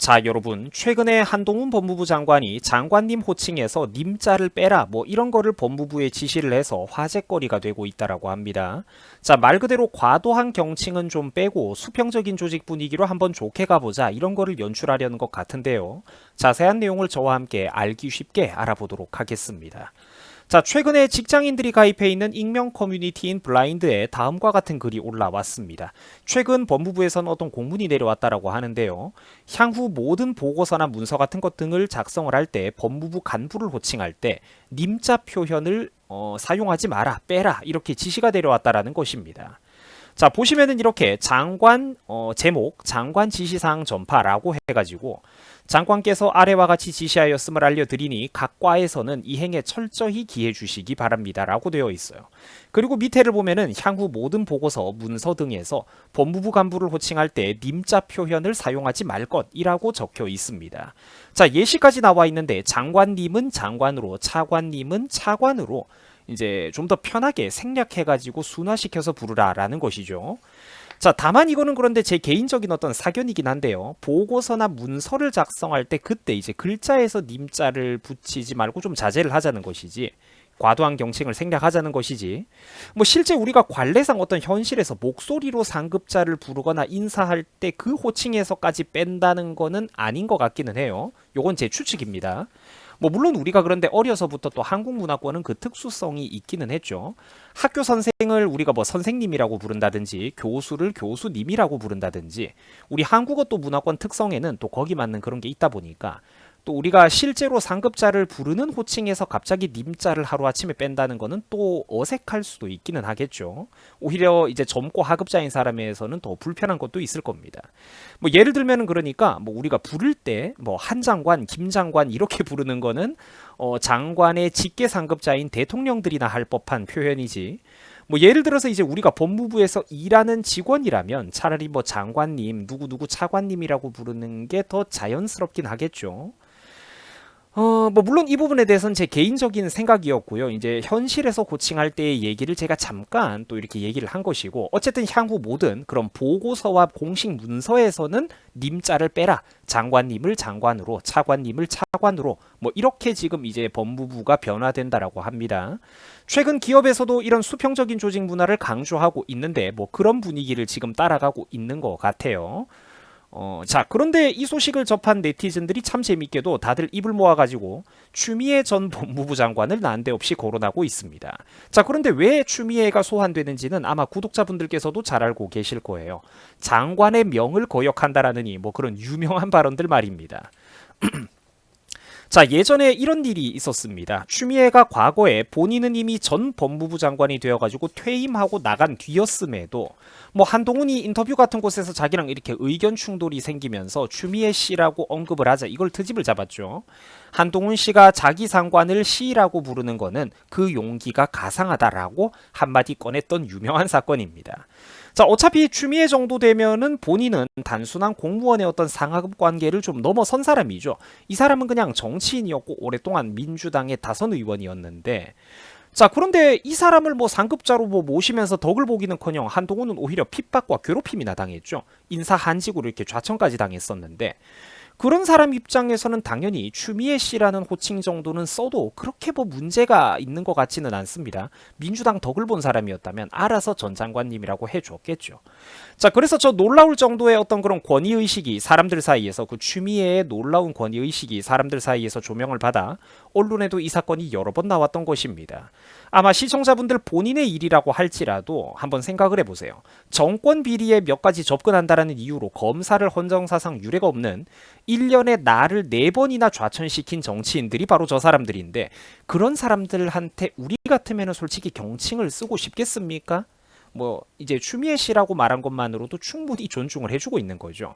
자, 여러분, 최근에 한동훈 법무부 장관이 장관님 호칭에서 님자를 빼라 뭐 이런 거를 법무부에 지시를 해서 화제거리가 되고 있다라고 합니다. 자, 말 그대로 과도한 경칭은 좀 빼고 수평적인 조직 분위기로 한번 좋게 가보자 이런 거를 연출하려는 것 같은데요. 자세한 내용을 저와 함께 알기 쉽게 알아보도록 하겠습니다. 자, 최근에 직장인들이 가입해 있는 익명 커뮤니티인 블라인드에 다음과 같은 글이 올라왔습니다. 최근 법무부에서는 어떤 공문이 내려왔다라고 하는데요. 향후 모든 보고서나 문서 같은 것 등을 작성을 할 때 법무부 간부를 호칭할 때 님자 표현을 사용하지 마라, 빼라 이렇게 지시가 내려왔다라는 것입니다. 자, 보시면은 이렇게 장관 제목 장관 지시사항 전파라고 해가지고 장관께서 아래와 같이 지시하였음을 알려드리니 각 과에서는 이행에 철저히 기해 주시기 바랍니다 라고 되어 있어요. 그리고 밑에를 보면은 향후 모든 보고서 문서 등에서 법무부 간부를 호칭할 때 님자 표현을 사용하지 말 것이라고 적혀 있습니다. 자, 예시까지 나와 있는데 장관님은 장관으로, 차관님은 차관으로 이제 좀 더 편하게 생략해가지고 순화시켜서 부르라라는 것이죠. 자, 다만 이거는 그런데 제 개인적인 어떤 사견이긴 한데요. 보고서나 문서를 작성할 때 그때 이제 글자에서 님자를 붙이지 말고 좀 자제를 하자는 것이지. 과도한 경칭을 생략하자는 것이지. 뭐 실제 우리가 관례상 어떤 현실에서 목소리로 상급자를 부르거나 인사할 때 그 호칭에서까지 뺀다는 거는 아닌 것 같기는 해요. 요건 제 추측입니다. 뭐 물론 우리가 그런데 어려서부터 또 한국 문화권은 그 특수성이 있기는 했죠. 학교 선생을 우리가 뭐 선생님이라고 부른다든지 교수를 교수님이라고 부른다든지 우리 한국어 또 문화권 특성에는 또 거기 맞는 그런 게 있다 보니까 또 우리가 실제로 상급자를 부르는 호칭에서 갑자기 님자를 하루아침에 뺀다는 거는 또 어색할 수도 있기는 하겠죠. 오히려 이제 젊고 하급자인 사람에서는 더 불편한 것도 있을 겁니다. 뭐 예를 들면은 그러니까 뭐 우리가 부를 때 뭐 한 장관, 김 장관 이렇게 부르는 거는 장관의 직계 상급자인 대통령들이나 할 법한 표현이지. 뭐 예를 들어서 이제 우리가 법무부에서 일하는 직원이라면 차라리 뭐 장관님, 누구누구 차관님이라고 부르는 게 더 자연스럽긴 하겠죠. 뭐 물론 이 부분에 대해서는 제 개인적인 생각이었고요. 이제 현실에서 고칭할 때의 얘기를 제가 잠깐 또 이렇게 얘기를 한 것이고 어쨌든 향후 모든 그런 보고서와 공식 문서에서는 님자를 빼라. 장관님을 장관으로, 차관님을 차관으로 뭐 이렇게 지금 이제 법무부가 변화된다라고 합니다. 최근 기업에서도 이런 수평적인 조직 문화를 강조하고 있는데 뭐 그런 분위기를 지금 따라가고 있는 것 같아요. 자, 그런데 이 소식을 접한 네티즌들이 참 재밌게도 다들 입을 모아가지고 추미애 전 법무부 장관을 난데없이 거론하고 있습니다. 자, 그런데 왜 추미애가 소환되는지는 아마 구독자분들께서도 잘 알고 계실 거예요. 장관의 명을 거역한다라느니 뭐 그런 유명한 발언들 말입니다. 자, 예전에 이런 일이 있었습니다. 추미애가 과거에 본인은 이미 전 법무부 장관이 되어가지고 퇴임하고 나간 뒤였음에도 뭐 한동훈이 인터뷰 같은 곳에서 자기랑 이렇게 의견 충돌이 생기면서 추미애 씨라고 언급을 하자 이걸 트집을 잡았죠. 한동훈 씨가 자기 상관을 씨라고 부르는 거는 그 용기가 가상하다라고 한마디 꺼냈던 유명한 사건입니다. 자, 어차피 추미애 정도 되면은 본인은 단순한 공무원의 어떤 상하급 관계를 좀 넘어선 사람이죠. 이 사람은 그냥 정치인이었고 오랫동안 민주당의 다선 의원이었는데 자, 그런데 이 사람을 뭐 상급자로 뭐 모시면서 덕을 보기는커녕 한동훈은 오히려 핍박과 괴롭힘이나 당했죠. 인사 한직으로 이렇게 좌천까지 당했었는데 그런 사람 입장에서는 당연히 추미애 씨라는 호칭 정도는 써도 그렇게 뭐 문제가 있는 것 같지는 않습니다. 민주당 덕을 본 사람이었다면 알아서 전 장관님이라고 해줬겠죠. 자, 그래서 저 놀라울 정도의 어떤 그런 권위의식이 사람들 사이에서 그 추미애의 놀라운 권위의식이 사람들 사이에서 조명을 받아 언론에도 이 사건이 여러 번 나왔던 것입니다. 아마 시청자분들 본인의 일이라고 할지라도 한번 생각을 해보세요. 정권 비리에 몇 가지 접근한다라는 이유로 검사를 헌정사상 유례가 없는 1년에 나를 4번이나 좌천시킨 정치인들이 바로 저 사람들인데 그런 사람들한테 우리 같으면 솔직히 경칭을 쓰고 싶겠습니까? 뭐 이제 추미애 씨라고 말한 것만으로도 충분히 존중을 해주고 있는 거죠.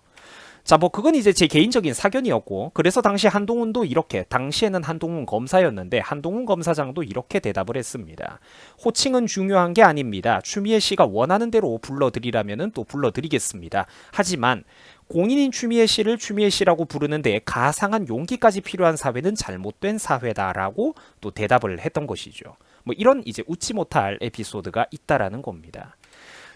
자, 뭐 그건 이제 제 개인적인 사견이었고 그래서 당시 한동훈도 이렇게 당시에는 한동훈 검사였는데 한동훈 검사장도 이렇게 대답을 했습니다. 호칭은 중요한 게 아닙니다. 추미애 씨가 원하는 대로 불러드리라면은 또 불러드리겠습니다. 하지만 공인인 추미애 씨를 추미애 씨라고 부르는데 가상한 용기까지 필요한 사회는 잘못된 사회다라고 또 대답을 했던 것이죠. 뭐 이런 이제 웃지 못할 에피소드가 있다라는 겁니다.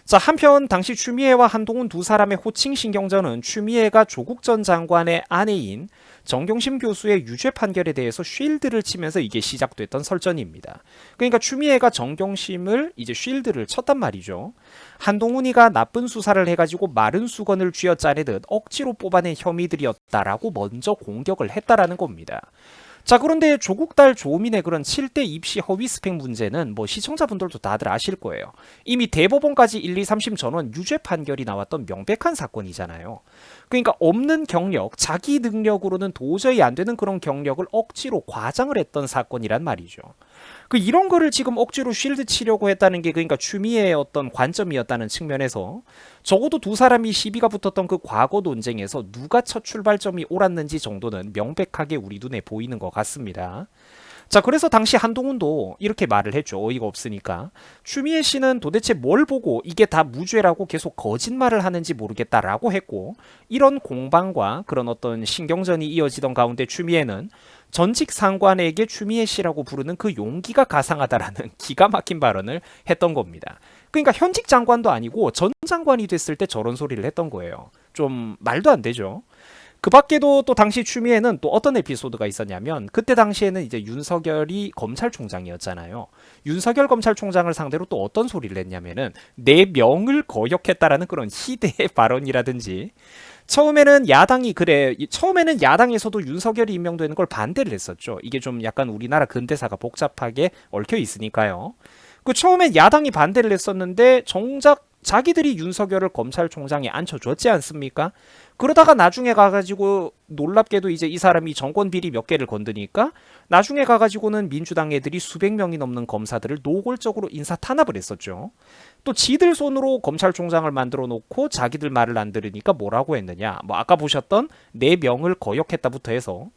자, 한편 당시 추미애와 한동훈 두 사람의 호칭 신경전은 추미애가 조국 전 장관의 아내인 정경심 교수의 유죄 판결에 대해서 쉴드를 치면서 이게 시작됐던 설전입니다. 그러니까 추미애가 정경심을 이제 쉴드를 쳤단 말이죠. 한동훈이가 나쁜 수사를 해가지고 마른 수건을 쥐어짜내듯 억지로 뽑아낸 혐의들이었다라고 먼저 공격을 했다라는 겁니다. 자, 그런데 조국 딸 조민의 그런 7대 입시 허위 스펙 문제는 뭐 시청자분들도 다들 아실 거예요. 이미 대법원까지 1, 2, 3심 전원 유죄 판결이 나왔던 명백한 사건이잖아요. 그러니까 없는 경력, 자기 능력으로는 도저히 안 되는 그런 경력을 억지로 과장을 했던 사건이란 말이죠. 그 이런 거를 지금 억지로 쉴드 치려고 했다는 게 그러니까 추미애의 어떤 관점이었다는 측면에서 적어도 두 사람이 시비가 붙었던 그 과거 논쟁에서 누가 첫 출발점이 옳았는지 정도는 명백하게 우리 눈에 보이는 것 같습니다. 자, 그래서 당시 한동훈도 이렇게 말을 했죠. 어이가 없으니까. 추미애 씨는 도대체 뭘 보고 이게 다 무죄라고 계속 거짓말을 하는지 모르겠다라고 했고, 이런 공방과 그런 어떤 신경전이 이어지던 가운데 추미애는 전직 상관에게 추미애 씨라고 부르는 그 용기가 가상하다라는 기가 막힌 발언을 했던 겁니다. 그러니까 현직 장관도 아니고 전 장관이 됐을 때 저런 소리를 했던 거예요. 좀 말도 안 되죠. 그 밖에도 또 당시 추미애는 또 어떤 에피소드가 있었냐면 그때 당시에는 이제 윤석열이 검찰총장이었잖아요. 윤석열 검찰총장을 상대로 또 어떤 소리를 했냐면은 내 명을 거역했다라는 그런 희대의 발언이라든지 처음에는 야당에서도 윤석열이 임명되는 걸 반대를 했었죠. 이게 좀 약간 우리나라 근대사가 복잡하게 얽혀 있으니까요. 그 처음엔 야당이 반대를 했었는데 정작 자기들이 윤석열을 검찰총장에 앉혀줬지 않습니까? 그러다가 나중에 가가지고 놀랍게도 이제 이 사람이 정권 비리 몇 개를 건드니까 나중에 가가지고는 민주당 애들이 수백 명이 넘는 검사들을 노골적으로 인사 탄압을 했었죠. 또 지들 손으로 검찰총장을 만들어 놓고 자기들 말을 안 들으니까 뭐라고 했느냐. 뭐 아까 보셨던 내 명을 거역했다부터 해서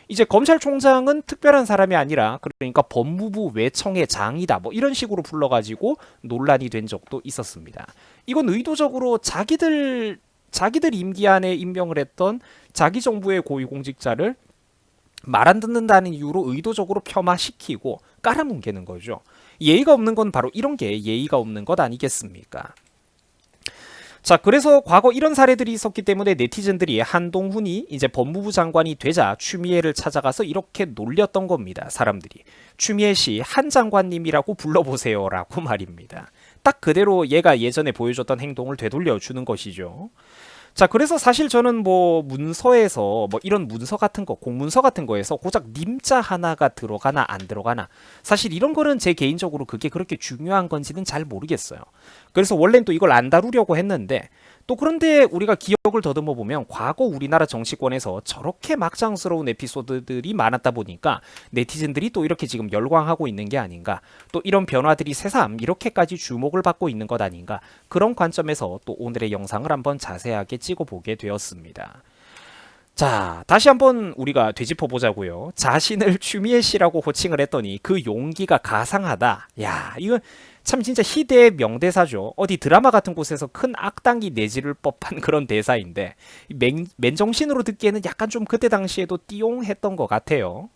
이제 검찰총장은 특별한 사람이 아니라 그러니까 법무부 외청의 장이다. 뭐 이런 식으로 불러가지고 논란이 된 적도 있었습니다. 이건 의도적으로 자기들 임기 안에 임명을 했던 자기 정부의 고위공직자를 말 안 듣는다는 이유로 의도적으로 폄하시키고 깔아뭉개는 거죠. 예의가 없는 건 바로 이런 게 예의가 없는 것 아니겠습니까? 자, 그래서 과거 이런 사례들이 있었기 때문에 네티즌들이 한동훈이 이제 법무부 장관이 되자 추미애를 찾아가서 이렇게 놀렸던 겁니다. 사람들이. 추미애 씨 한 장관님이라고 불러보세요라고 말입니다. 딱 그대로 얘가 예전에 보여줬던 행동을 되돌려 주는 것이죠. 자, 그래서 사실 저는 뭐 문서에서 뭐 이런 문서 같은 거, 공문서 같은 거에서 고작 님자 하나가 들어가나 안 들어가나 사실 이런 거는 제 개인적으로 그게 그렇게 중요한 건지는 잘 모르겠어요. 그래서 원래는 또 이걸 안 다루려고 했는데 또 그런데 우리가 기억을 더듬어 보면 과거 우리나라 정치권에서 저렇게 막장스러운 에피소드들이 많았다 보니까 네티즌들이 또 이렇게 지금 열광하고 있는 게 아닌가, 또 이런 변화들이 새삼 이렇게까지 주목을 받고 있는 것 아닌가, 그런 관점에서 또 오늘의 영상을 한번 자세하게 찍어보게 되었습니다. 자, 다시 한번 우리가 되짚어 보자고요. 자신을 추미애 씨라고 호칭을 했더니 그 용기가 가상하다. 야, 이거 참 진짜 희대의 명대사죠. 어디 드라마 같은 곳에서 큰 악당이 내지를 법한 그런 대사인데 맨정신으로 듣기에는 약간 좀 그때 당시에도 띠용했던 것 같아요.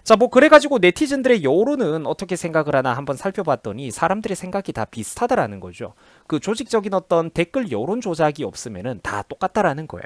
자, 뭐 그래가지고 네티즌들의 여론은 어떻게 생각을 하나 한번 살펴봤더니 사람들의 생각이 다 비슷하다라는 거죠. 그 조직적인 어떤 댓글 여론 조작이 없으면은 다 똑같다라는 거예요.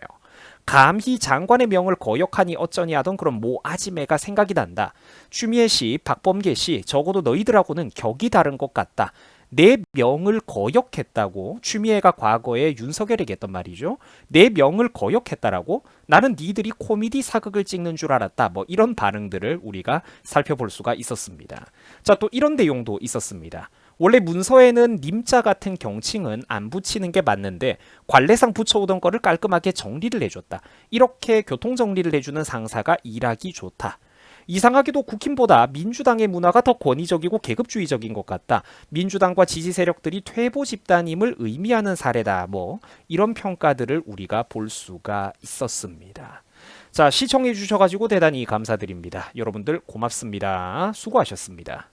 감히 장관의 명을 거역하니 어쩌니 하던 그런 모 아지매가 생각이 난다. 추미애 씨, 박범계 씨, 적어도 너희들하고는 격이 다른 것 같다. 내 명을 거역했다고 추미애가 과거에 윤석열에게 했던 말이죠. 내 명을 거역했다라고? 나는 니들이 코미디 사극을 찍는 줄 알았다. 뭐 이런 반응들을 우리가 살펴볼 수가 있었습니다. 자, 또 이런 내용도 있었습니다. 원래 문서에는 님자 같은 경칭은 안 붙이는 게 맞는데 관례상 붙여오던 거를 깔끔하게 정리를 해줬다. 이렇게 교통정리를 해주는 상사가 일하기 좋다. 이상하게도 국힘보다 민주당의 문화가 더 권위적이고 계급주의적인 것 같다. 민주당과 지지 세력들이 퇴보 집단임을 의미하는 사례다. 뭐 이런 평가들을 우리가 볼 수가 있었습니다. 자, 시청해 주셔가지고 대단히 감사드립니다. 여러분들 고맙습니다. 수고하셨습니다.